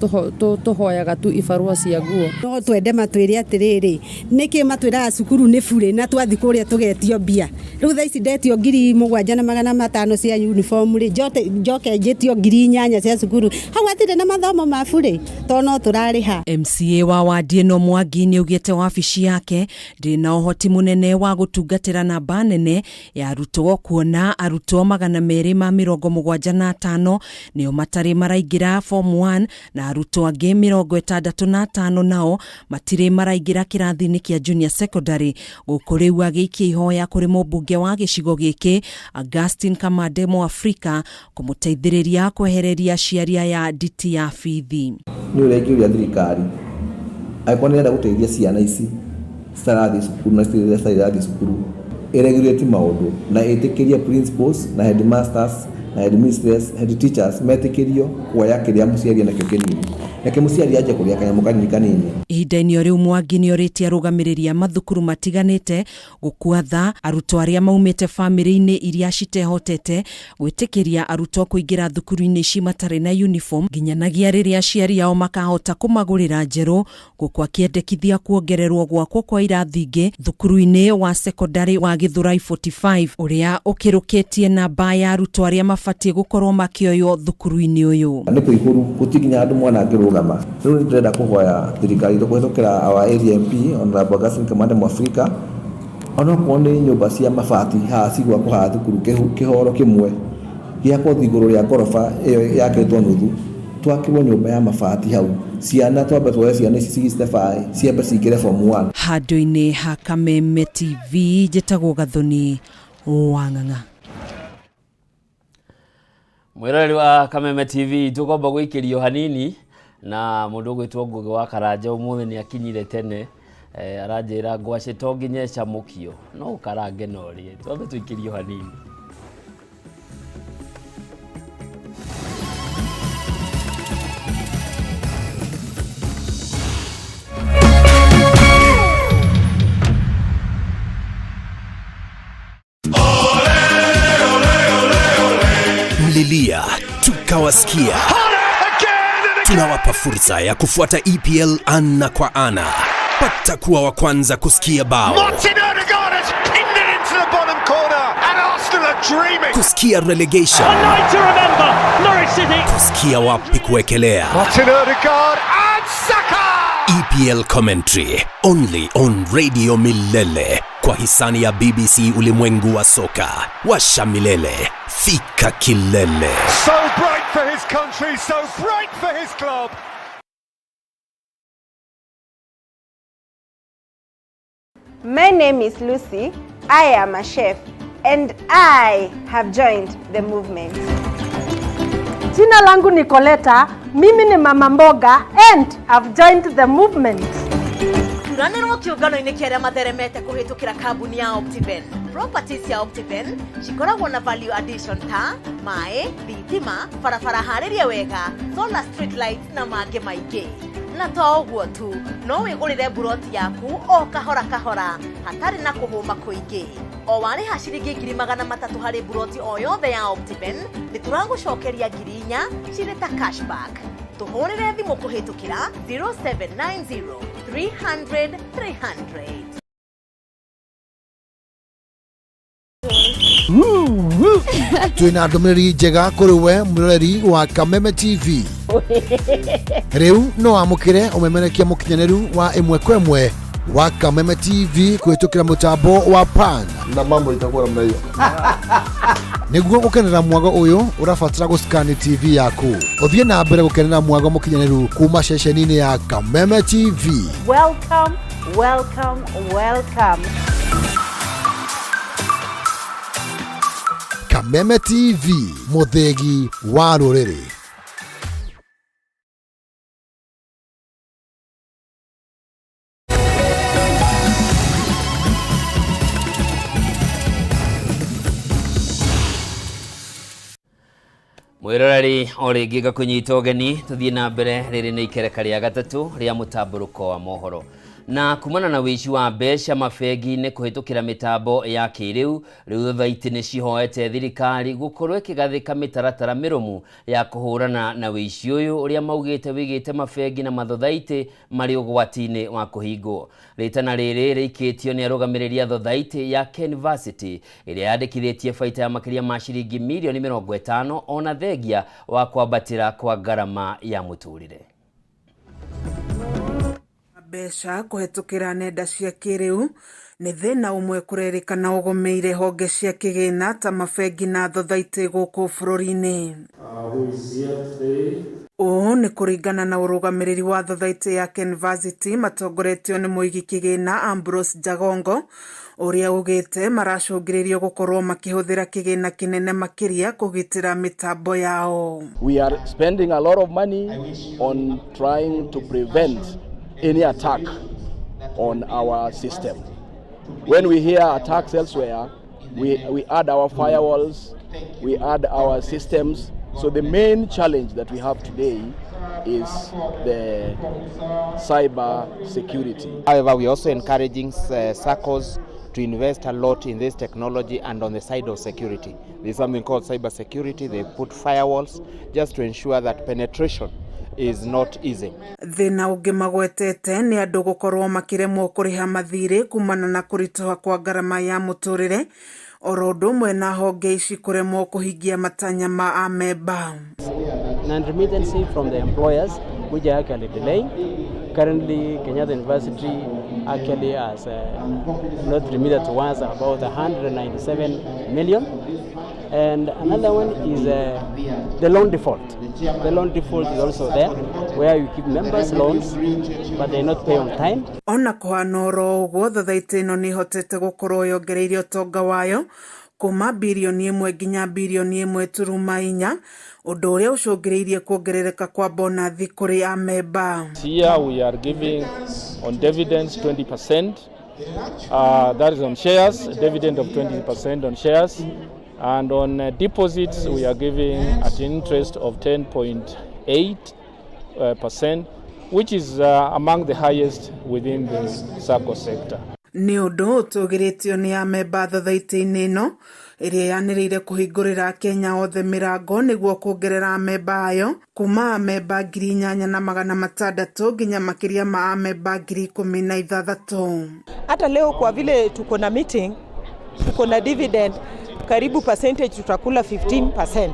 tũhoyaga tu ibarua cia nguo. No twende matwire atiriri niki matwira cukuru ni bure na twathi kuria tugetio mbia riu tha ici ndetio 7,500 cia uniform ri njoke njitio 8,000 cia cukuru hau atire na mathomo ma bure to no turariha. MCA wa wadi no Mwangi ni ugite wabici yake ndina uhoti munene wa gutungatira namba nene ya arutwo kuona arutwo 275 nio matari maraingira form 1 na arutwo angi 65 nao matire maraingira kirathi-ini kia junior secondary gukuriu agiikia ihoya kuri mubunge wa gicigo giki Augustine Kameme mu Afrika kumuteithiriria kwehereria ciaria ya nditi ya bithi. Ni urekiuria thirikari aikonera guteithia ciana ici starathi cukuru na starathi cukuru iregulate maundu na itikiria principals na headmasters na headmistress head teachers metikirio kuoya kiria muciari na kinini nake muciari aje kuria kanyamu kanini. Ihinda-inĩ riu Mwangi ni oritie arũgamĩrĩri mathukuru matiganĩte gũkuatha arutwo aria maumĩte famĩlĩ-inĩ iria citehotete gwĩtĩkĩria arutwo kũingĩra thukuru-inĩ ici matarĩ na uniform nginyanagia rĩrĩa aciari ao makahota kũmagũrĩra njerũ, gũkũ akĩendekithia kuongererwo gwakwo kwa irathi ingĩ thukuru-inĩ wa secondary wa Githurai 45 ũrĩa ũkĩrũkĩtie namba ya arutwo aria mabatie gũkorwo makĩoywo thukuru-inĩ ũyũ. Nĩ kũihũru gũtikinya andũ mwana ngĩrũgama rĩu ndĩrenda kũhoya thirikari kũhĩtũkĩra our area MP Honorable Augustine Kameme mu Afrika onokorwo nĩ nyũmba cia mabati haha cigwakwo haha thukuru kĩhoro kĩmwe gĩakwo igũrũ rĩa ngoroba ĩyo yakĩtwo nuthu twakĩrwo nyũmba ya mabati hau ciana twambe twoe ciana ici cigĩstebaĩ ciambe cingĩre form 1. Handũ-inĩ ha Kameme TV njĩtagwo Gathoni Wang'ang'a. Mwirori wa Kameme TV tukomba guikirio hanini na mundu gwitwo Ngugi wa Karanja umuthi ni akinyire tene aranjira ngwaci to nginye camukio no ukarange norie twambe tuikirio hanini. Mlilia tukawasikia, tunawapa fursa ya kufuata EPL ana kwa ana. Pata kuwa wa kwanza kusikia bao, kusikia relegation, kusikia wapi kuekelea. EPL commentary only on Radio Milele kwa hisani ya BBC Ulimwengu wa Soka. Washa milele, fika kilele. So bright for his country, so bright for his club. My name is Lucy. I am a chef and I have joined the movement. Jina langu ni Koleta, mimi ni mama mboga and I've joined the movement. Turanĩrwo kĩũngano-inĩ kĩarĩa matheremete kũhĩtũkĩra kambuni ya Optiven. Properties ya Optiven cikoragwo na value addition ta maĩ, thitima, barabara harĩrie wega, solar street lights na mangĩ maingĩ. Na to ũguo tu, no wĩgũrĩre buroti yaku o kahora kahora, hatarĩ na kũhũma kũingĩ. O warĩha ciringi 300 harĩ buroti o yothe ya Optiven, nĩtũragũcokeria 4,000 cirĩ ta cashback. Tuhorere thimũ kũhĩtũkĩra 0790 300 300. Twina ndũmĩrĩri njega kũrĩ we mũroreri wa Kameme TV. Rĩu no amũkĩre ũmemerekia mũkinyanĩru wa ĩmwe kwa ĩmwe wa Kameme TV kũhĩtũkĩra mũtambo wa PAN. Na mambo itakuwa namna hiyo. Nĩguo gũkenera mwago ũyũ ũrabatara gũscan TV yaku. Ũthiĩ na mbere gũkenera mwago mũkinyanĩru kuma ceceni-inĩ ya Kameme TV. Welcome, welcome, welcome. Kameme TV, mũthegi wa rũrĩrĩ. Mwiroreri o rĩngĩ gakunyita ũgeni tuthie na mbere rĩrĩ nĩ ikereka rĩa gatatũ rĩa Mutamburuko wa Mohoro Na kumana na wici wa mbeca mabegi-inĩ kũhĩtũkĩra mĩtambo ya kĩrĩu, rĩu thothaitĩ nĩ cihoete thirikari gũkorwo ĩkĩgathĩka mĩtaratara mĩrũmu ya kũhũrana na wici ũyũ ũrĩa maugĩte wĩigĩte mabegi na mathothaitĩ marĩ ũgwati-inĩ wa kũhingwo. Rĩtana rĩrĩ rĩikĩtio nĩ arũgamĩrĩri a thothaitĩ ya University ĩrĩa yandĩkithĩtie baita ya makĩria ma ciringi mirioni 50 ona thengia wa kwambatĩra kwa ngarama ya mũtũrĩre. Mbeca kũhetũkĩra nenda cia kĩrĩu nĩ thĩna ũmwe kũrerĩkana ũgomeire honge cia kĩgĩna ta mabengi na thothaitĩ gũkũ bũrũri-inĩ. Ũũ nĩ kũringana na ũrũgamĩrĩri wa thothaitĩ ya University matongoretio nĩ mũigi kĩgĩna Ambrose Jagongo ũrĩa ugĩte maracũngĩrĩrio gũkorwo makĩhũthĩra kĩgĩna kĩnene makĩria kũgitĩra mĩtambo yao. We are spending a lot of money on trying to prevent any attack on our system. When we hear attacks elsewhere, we add our firewalls, we add our systems. So the main challenge that we have today is the cyber security. However, we are also encouraging SACCOs to invest a lot in this technology and on the side of security. There's something called cyber security. They put firewalls just to ensure that penetration is not easy. Thĩna ũngĩ magwetete nĩ andũ gũkorwo makĩremwo kũrĩha mathirĩ kumana na kũritũha kwa ngarama ya mũtũrĩre, oro ũndũ ũmwe na honge ici kũremwo kũhingia matanya ma amemba. Non-remittancy from the employers, which are actually delaying. Currently, Kenyatta University actually has not remitted to us about 197 million. And another one is the loan default. The loan default is also there, where you keep members' loans, but they not pay on time. Ona kũhana oro ũguo, thothaitĩ ĩno nĩ ĩhotete gũkorwo yongereire ũtonga wayo kuma birioni 1 nginya birioni 1.4, ũndũ ũrĩa ũcũngĩrĩirie kuongerereka kwa bonathi kũrĩ amemba. Here we are giving on dividends 20%. That is on shares, a dividend of 20% on shares. And on deposits, we are giving at interest of 10.8%, which is among the highest within the SACCO sector. Nĩ ũndũ ũtũgĩrĩtio nĩ amemba thothaitĩ-inĩ ĩno ĩrĩa yanĩrĩire kũhingũrĩra Kenya othe mĩrango nĩguo kuongerera amemba ayo kuma amemba 8,600 nginya makĩria ma amemba 16,000. Hata leo kwa vile tuko na meeting, tuko na dividend karibu percentage tutakula 15%,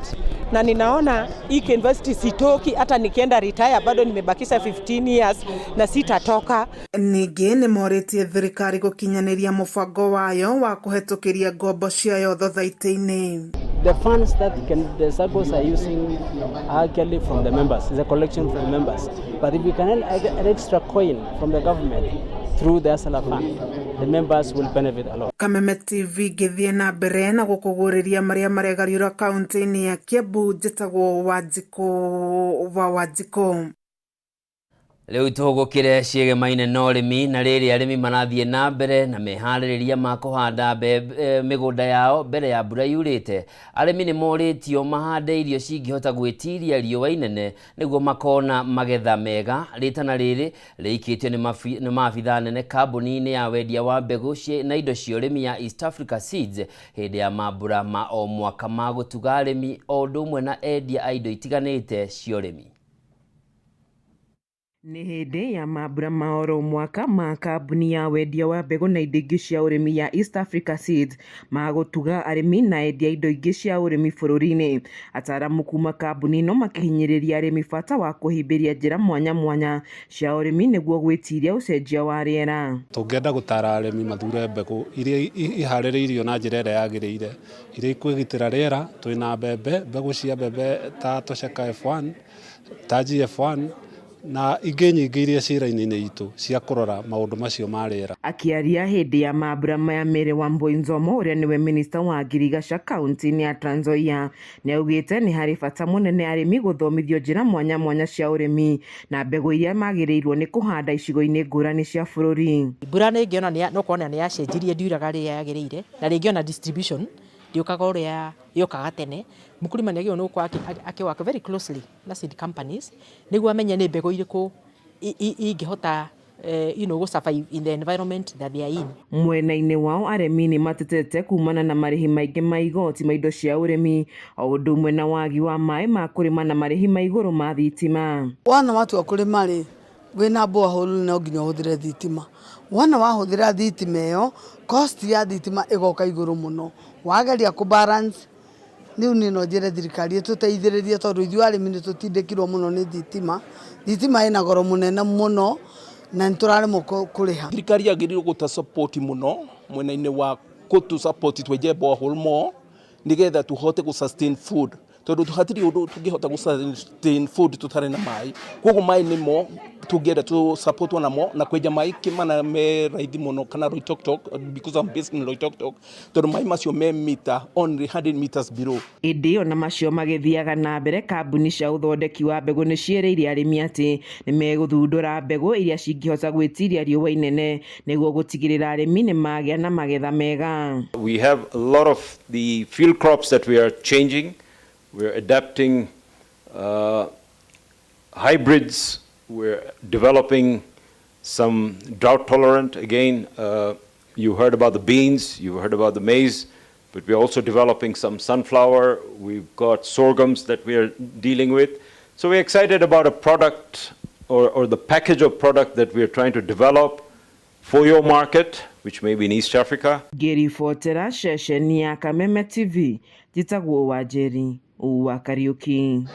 na ninaona hii university sitoki, hata nikienda retire bado nimebakisha 15 years na sitatoka. Ningĩ nĩ morĩtie thirikari gũkinyanĩria mũbango wayo wa kũhetũkĩria ngombo ciayo thothaitĩ-inĩ. The funds that the SACCOs are using are actually from the members. It's a collection from the members. But if we can get an extra coin from the government through the Asala Fund, the members will benefit a lot. Kameme TV gĩthiĩ na mbere na gũkũgũrĩria marĩa maregariũra kaunti-inĩ ya Kiambu. Njĩtagwo Wanjikũ. Rĩu tũgũkĩre ciĩgemaine na ũrĩmi, na rĩrĩ arĩmi marathiĩ na mbere na meharĩrĩria ma kũhanda mĩgũnda yao mbere ya mbura yurĩte. Arĩmi nĩ morĩtio mahande irio cingĩhota gwĩtiria riũa inene nĩguo makona magetha mega. Rĩtana rĩrĩ rĩikĩtio nĩ maabitha nene kambuni-inĩ ya wendia wa mbegũ na indo cia ũrĩmi ya East Africa Seeds hĩndĩ ya mambura ma o mwaka ma gũtuga arĩmi o ũndũ ũmwe na endia a indo itiganĩte cia ũrĩmi. Nĩ hĩndĩ ya mambura ma oro mwaka ma kambuni ya wendia wa mbegũ na indo ingĩ cia ũrĩmi ya East Africa Seeds ma gũtuga arĩmi na endia indo ingĩ cia ũrĩmi bũrũri-inĩ. Ataaramu kuma kambuni ĩno makĩhinyĩrĩria arĩmi bata wa kũhĩmbĩria njĩra mwanya mwanya cia ũrĩmi nĩguo gwĩtiria ũcenjia wa rĩera. Tũngĩenda gũtara arĩmi mathure mbegũ iria iharĩrĩirio na njĩra ĩrĩa yagĩrĩire, iria ikwĩgitĩra rĩera. Twĩna mbembe, mbegũ cia mbembe ta Tosheka F1, ta GF1 na ingĩ nyingĩ iria ciĩra-inĩ itũ cia kũrora maũndũ macio ma rĩera. Akĩaria hĩndĩ ya mambura maya merĩ, Wambui Nzomo ũrĩa nĩwe minista wa Girigaca kaunti-inĩ ya Trans Nzoia nĩaugĩte nĩ harĩ bata mũnene arĩmi gũthomithio njĩra mwanya mwanya cia ũrĩmi na mbegũ iria magĩrĩirwo nĩ kũhanda icigo-inĩ ngũrani cia bũrũri. Mbura nĩ ngĩona no kuona nĩ yacenjirie ndiuraga rĩrĩa yagĩrĩire, na rĩngĩ ona distribution ndiũkaga ũrĩa yokaga tene. Mkulima nĩ agĩrĩirwo nĩ akĩwaka very closely na seed companies nĩguo amenye nĩ mbegũ irĩkũ ingĩhota go survive in the environment that they are in. Mwena-inĩ wao aremi nĩ matetete kumana na marĩhi maingĩ ma igoti ma indo cia ũrĩmi o ũndũ ũmwe na wagi wa maĩ ma kũrĩma na marĩhi ma igũrũ ma thitima. Wana matua kũrĩma rĩ wĩna borehole no nginya ũhũthĩre thitima. Wana wahũthĩra thitima ĩyo cost ya thitima ĩgoka igũrũ mũno. Wageria ku balance niũ nino njĩre thirikari tũteithĩrĩrie tondũ ithuĩ arĩmi nĩ tũtindĩkirwo mũno nĩ thitima. Thitima ĩna goro mũnene mũno na nĩtũraremwo kũrĩha. Thirikari yagĩrĩirwo gũta support mũno mwena-inĩ wa gũtũ support twenje borehole more nĩgetha tũhote gũ sustain food tondũ tũhatiri ũndũ tũngĩhota gũ sustain food tũtarĩ na maĩ. Koguo maĩ nĩmo tũngĩenda tu support namo na kwenja maĩ kĩmana me raithi mũno kana Loitoktok because I'm based in Loitoktok tondũ maĩ macio me meter only 100 meters below. Ĩndĩ ona macio magĩthiaga na mbere kambuni cia ũthondeki wa mbegũ nĩ ciĩrĩire arĩmi atĩ nĩ megũthundũra mbegũ iria cingĩhota gwĩtiria riũa inene nĩguo gũtigĩrĩra arĩmi nĩ magĩa na magetha mega. We have a lot of the field crops that we are changing. We're adapting hybrids. We're developing some drought tolerant. Again, you heard about the beans, you heard about the maize, but we're also developing some sunflower. We've got sorghums that we are dealing with. So we're excited about a product or the package of product that we're trying to develop for your market, which may be in East Africa. Geri Fotera, Shesheni ya Kameme TV, Jitagwo Wajeri, Uwa Kariuki.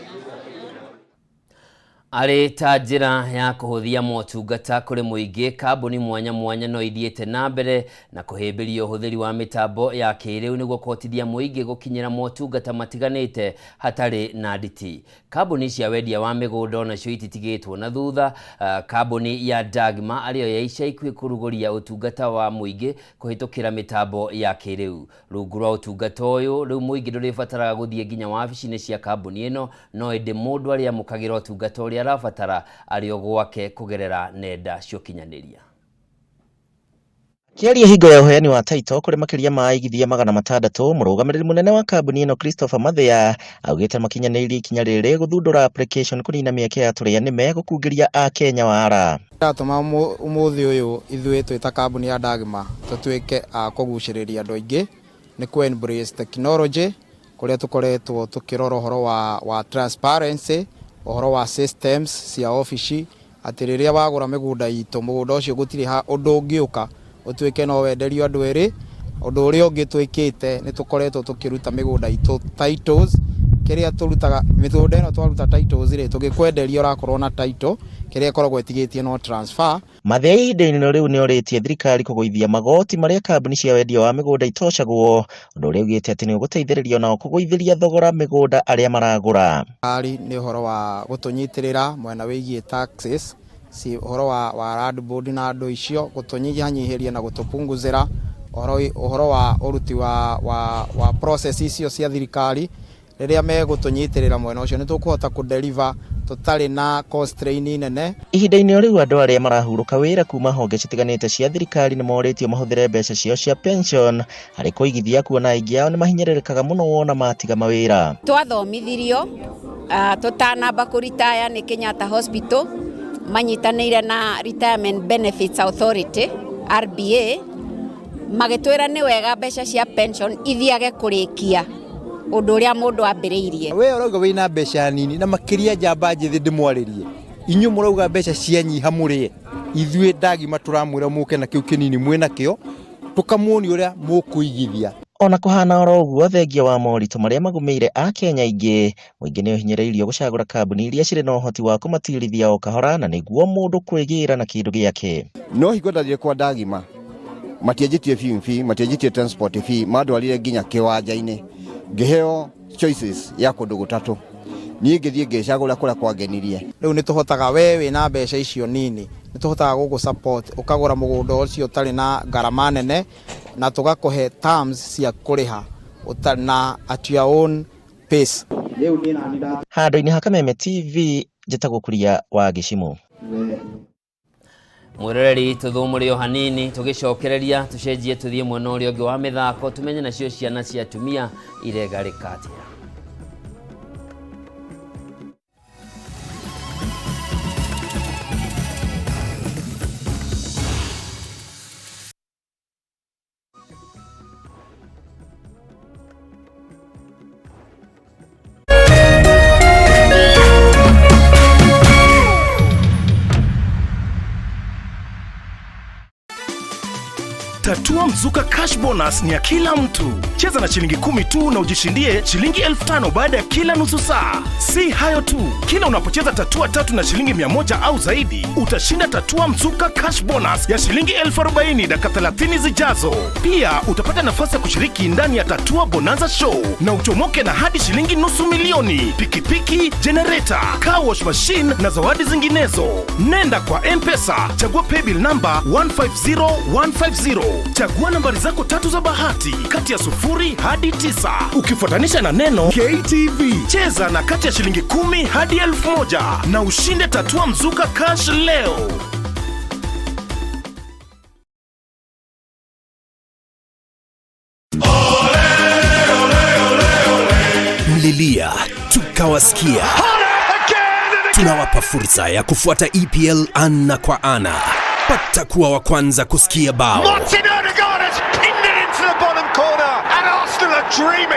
Arĩ ta njĩra ya kũhũthia motungata kũrĩ mũingĩ, kambuni mwanya mwanya no ithiĩte na mbere na kũhĩmbĩria ũhũthĩri wa mĩtambo ya kĩrĩu nĩguo kũhotithia mũingĩ gũkinyĩra motungata matiganĩte hatarĩ na nditi. Kambuni cia wendia wa mĩgũnda onacio ititigĩtwo na thutha. Kambuni ya Dagma arĩyo ya ica ikuhĩ kũrugũria ũtungata wa mũingĩ kũhĩtũkĩra mĩtambo ya kĩrĩu. Rungu rwa ũtungata ũyũ rĩu mũingĩ ndũrĩbataraga gũthiĩ nginya wabici-inĩ cia kambuni ĩno, no ĩndĩ mũndũ arĩa amũkagĩra ũtungata ũrĩa arabatara arĩ o gwake kũgerera nenda cia ũkinyanĩria. Kiaria hingo ya uheani wa taito kũrĩ makĩria ma igithia 600 mũrũgamĩrĩri mũnene wa kambuni ĩno Christopher Mathia augĩte makinyanĩirie ikinya rĩrĩ gũthundũra application kũnina mĩeke ya tũrĩa-nĩme gũkungĩria a Kenya wara. Ndatũma ũmũthĩ ũyũ ithuĩ twĩ ta kambuni ya Dagma tũtuĩke a kũgucĩrĩria andũ aingĩ nĩ ku embrace technology kũrĩa tũkoretwo tũkĩrora ũhoro wa transparency, ũhoro wa systems cia ofici atĩ rĩrĩa wagũra mĩgũnda itũ mũgũnda ũcio gũtirĩ ũndũ ũngĩũka ũtuĩke no wenderio andũ erĩ. Ũndũ ũrĩa ũngĩ twĩkĩte nĩ tũkoretwo tũkĩruta mĩgũnda itũ titles, kĩrĩa tũrutaga mĩgũnda ĩno twaruta titles rĩ tũgĩkwenderia ũrakorwo na title kĩrĩa ĩkoragwo ĩtigĩtie no transfer. Mathia ihinda-inĩ rĩu nĩ orĩtie thirikari kũgũithia magoti marĩa kambuni cia wendia wa mĩgũnda itocagwo, ũndũ ũrĩa ugĩte atĩ nĩ ũgũteithĩrĩria nao kũgũithĩria thogora mĩgũnda arĩa maragũra. Ari nĩ ũhoro wa gũtũnyitĩrĩra mwena wĩgiĩ taxes, si ũhoro wa land board na andũ icio gũtũnyihanyihĩria na gũtũpunguzĩra ũhoro wa ũruti wa process icio cia thirikari rĩrĩa megũtũnyitĩrĩra mwena ũcio nĩ tũkũhota kũdeliver tũtarĩ na constraint nene. Ihinda-inĩ rĩu andũ arĩa marahurũka wĩra kuma honge citiganĩte cia thirikari nĩ morĩtio mahũthĩre mbeca ciao cia pension harĩ kũigithia, kuona aingĩ ao nĩ mahinyĩrĩrĩkaga mũno wona matiga mawĩra. Twathomithirio tũtanamba kũritaya nĩ Kenyatta Hospital manyitanĩire na Retirement Benefits Authority RBA magĩtwĩra nĩ wega mbeca cia pension ithiage kũrĩkia ũndũ ũrĩa mũndũ ambĩrĩirie. We ũrauga wĩna mbeca nini na makĩria njamba njĩthĩ ndĩmwarĩrie, inyuĩ mũrauga mbeca cianyiha mũrĩe, ithuĩ Dagma tũramwĩra mũke na kĩu kĩnini mwĩna kĩo tũkamuonia ũrĩa mũkũigithia. Ona kũhana oro ũguo thengia wa moritũ marĩa magũmĩire a Kenya aingĩ, mũingĩ nĩ ũhinyĩrĩirio gũcagũra kambuni iria cirĩ na ũhoti wa kũmatirithia o kahora na nĩguo mũndũ kwĩgĩra na kĩndũ gĩake. No hingo ndathiĩ kwa Dagma matianjĩtie fee, matianjĩtie transport fee, mandwarire nginya kĩwanja-inĩ ngĩheo choices ya kũndũ gũtatũ, niĩ ngĩthiĩ ngĩcagũra kũrĩa kwangenirie. Rĩu nĩ tũhotaga we wĩna mbeca icio nini nĩ tũhotaga gũgũ support ũkagũra mũgũnda ũcio ũtarĩ na garama nene na tũgakũhe terms cia kũrĩha ũtarĩ na at your own pace. Handũ-inĩ ha Kameme TV njĩtagwo Kuria wa Gĩcimũ. Mwĩroreri tũthũmũre o hanini tũgĩcokereria tũcenjie tũthiĩ mwena ũrĩa ũngĩ wa mĩthako tumenye nacio ciana cia atumia iregarĩka atĩa. Tatua Mzuka Cash Bonus ni ya kila mtu. Cheza na shilingi 10 tu na ujishindie shilingi 5,000 baada ya kila nusu saa. Si hayo tu, kila unapocheza Tatua 3 na shilingi 100 au zaidi, utashinda Tatua Mzuka Cash Bonus ya shilingi 40,000 dakika 30 zijazo. Pia utapata nafasi ya kushiriki ndani ya Tatua Bonanza Show na uchomoke na hadi shilingi nusu milioni, pikipiki, generator, car wash machine na zawadi zinginezo. Nenda kwa M-Pesa, chagua paybill number 150150. Chagua nambari zako 3 za bahati kati ya 0 hadi 9 ukifuatanisha na neno KTV. Cheza na kati ya shilingi 10 hadi 1,000 na ushinde Tatua Mzuka Cash leo. Mlilia, tukawasikia. Tunawapa fursa ya kufuata EPL ana kwa ana. Pata kuwa wa kwanza kusikia bao,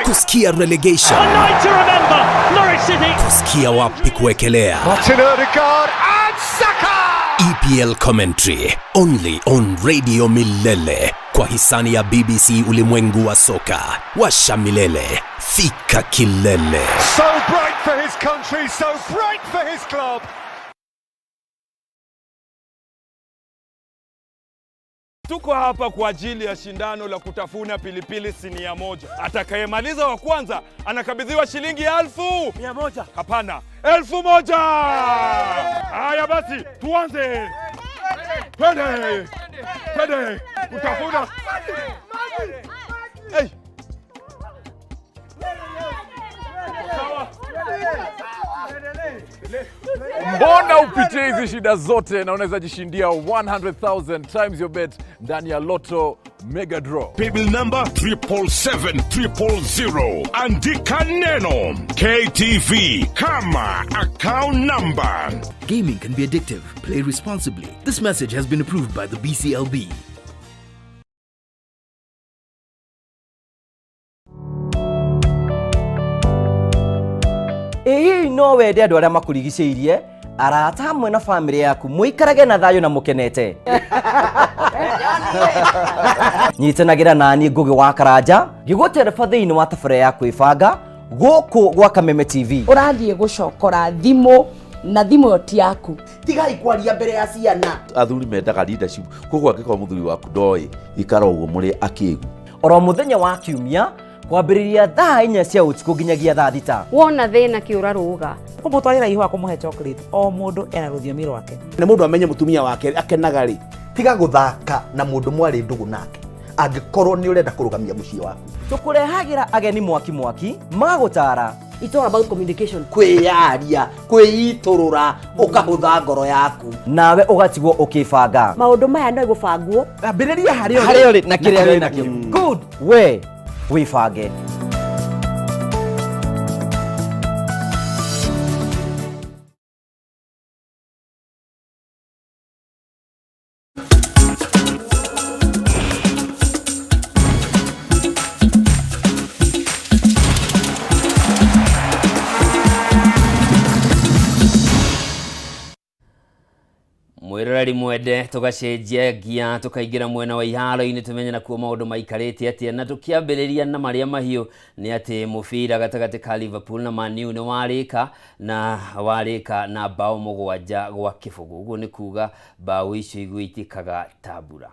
kusikia relegation, kusikia wapi kuekelea. EPL commentary only on Radio Milele kwa hisani ya BBC Ulimwengu wa Soka. Washa milele, fika kilele. So bright for his country, so bright for his club. Tuko hapa kwa ajili ya shindano la kutafuna pilipili sinia moja. Atakayemaliza wa kwanza anakabidhiwa shilingi 1,100. Hapana, 1,000. Haya basi, tuanze. Twende. Twende. Kutafuna. Hey. Mbona upitie hizi shida zote na unaweza jishindia 100,000 times your bet ndani ya Lotto Mega Draw. Paybill number 77700. Andika neno KTV kama account number. Gaming can be addictive. Play responsibly. This message has been approved by the BCLB. Ĩĩ no wende andũ arĩa makũrigicĩirie, arata hamwe na family yaku mũikarage na thayũ na mũkenete. Nyitanagĩra nani Ngugi wa Karanja, ngĩgũtereba thĩinĩ wa tabarĩra ya kwĩbanga gũkũ gwa Kameme TV. Ũrathiĩ gũcokora thimũ na thimũ ti yaku. Tigai kwaria mbere ya ciana. Athuri mendaga leadership. Koguo angĩkorwo mũthuri waku ndoĩ, ikara ũguo mũrĩ akĩĩgu. Oro mũthenya wa Kiumia kwambĩrĩria thaa 4 cia ũtukũ nginyagia thaa 6. Wona thĩna kĩũra rũga. Kũmũtwarĩra ihũa kũmũhe chocolate. O mũndũ ena rũthiomi rwake. Nĩ mũndũ amenye mũtumia wake akenaga rĩ. Tiga gũthaka na mũndũ mwarĩ ndũgũ nake. Angĩkorwo nĩ ũrenda kũrũgamia mũciĩ waku. Tũkũrehagĩra ageni mwaki magũtara. It's all about communication. Kwĩyaria, kwĩitũrũra, ũkahũtha ngoro yaku. Nawe ũgatigwo ũkĩbanga. Maũndũ maya no gũbangwo. Ambĩrĩria harĩa ũrĩ na kĩrĩa wĩ nakĩo. Good. We wibange. Mwiroreri mwende tugacenjia gia tukaingira mwena wa iharo-ini tumenye na kuo maundu maikarite atia na tukiambiriria na maria mahiu ni ati mubira gatagati ka Liverpool na Man U ni warika na bao 7 gwa kibugu. Uguo ni kuga bao icio igwitikaga tabura.